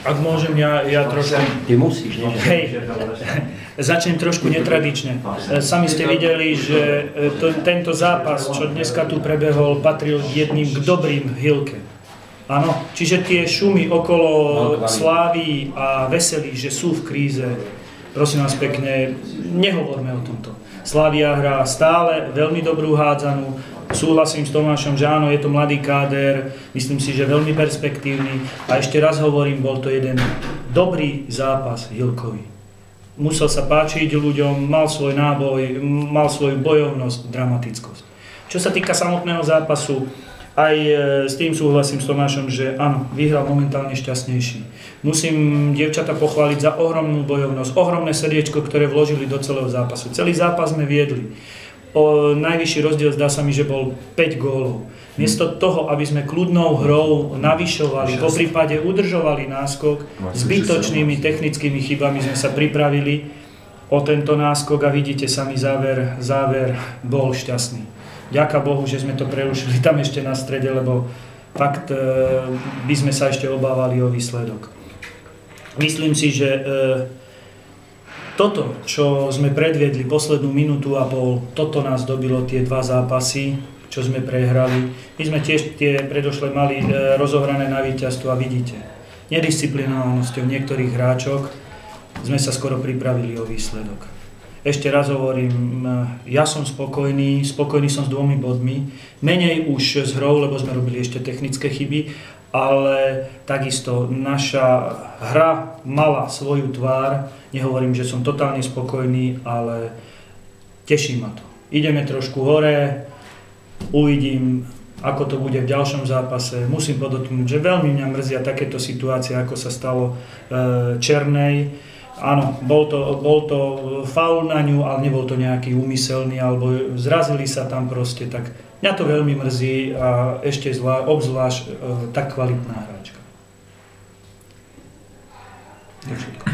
Ak môžem, ja trošku... Ty musíš, nie? Hej, začnem trošku netradične. Sami ste videli, že tento zápas, čo dneska tu prebehol, patril jedným k dobrým v Hilke. Áno, čiže tie šumy okolo Slávy a Veselí, že sú v kríze, prosím vás pekne, nehovorme o tomto. Slavia hrá stále veľmi dobrú hádzanú. Súhlasím s Tomášom, že áno, je to mladý káder, myslím si, že veľmi perspektívny. A ešte raz hovorím, bol to jeden dobrý zápas Hilkovi. Musel sa páčiť ľuďom, mal svoj náboj, mal svoju bojovnosť, dramatickosť. Čo sa týka samotného zápasu, aj s tým súhlasím s Tomášom, že áno, vyhral momentálne šťastnejší. Musím dievčata pochváliť za ohromnú bojovnosť, ohromné srdiečko, ktoré vložili do celého zápasu. Celý zápas sme viedli. Najvyšší rozdiel zdá sa mi, že bol 5 gólov. Miesto toho, aby sme kľudnou hrou navyšovali, po prípade udržovali náskok, zbytočnými technickými chybami sme sa pripravili o tento náskok a vidíte sami záver bol šťastný. Ďaká Bohu, že sme to prerušili tam ešte na strede, lebo fakt by sme sa ešte obávali o výsledok. Myslím si, že toto, čo sme predviedli poslednú minútu a pol, toto nás dobilo tie 2 zápasy, čo sme prehrali. My sme tiež tie predošle mali rozohrané na víťazstvo a vidíte, nedisciplinovanosťou niektorých hráčok sme sa skoro pripravili o výsledok. Ešte raz hovorím, ja som spokojný som s 2 bodmi, menej už s hrou, lebo sme robili ešte technické chyby, ale takisto naša hra mala svoju tvár. Nehovorím, že som totálne spokojný, ale teší ma to. Ideme trošku hore, uvidím, ako to bude v ďalšom zápase. Musím podotknúť, že veľmi mňa mrzia takéto situácie, ako sa stalo Černej. Áno, bol to faul na ňu, ale nebol to nejaký úmyselný, alebo zrazili sa tam proste, tak mňa to veľmi mrzí a ešte obzvlášť tak kvalitná hráčka. To je všetko.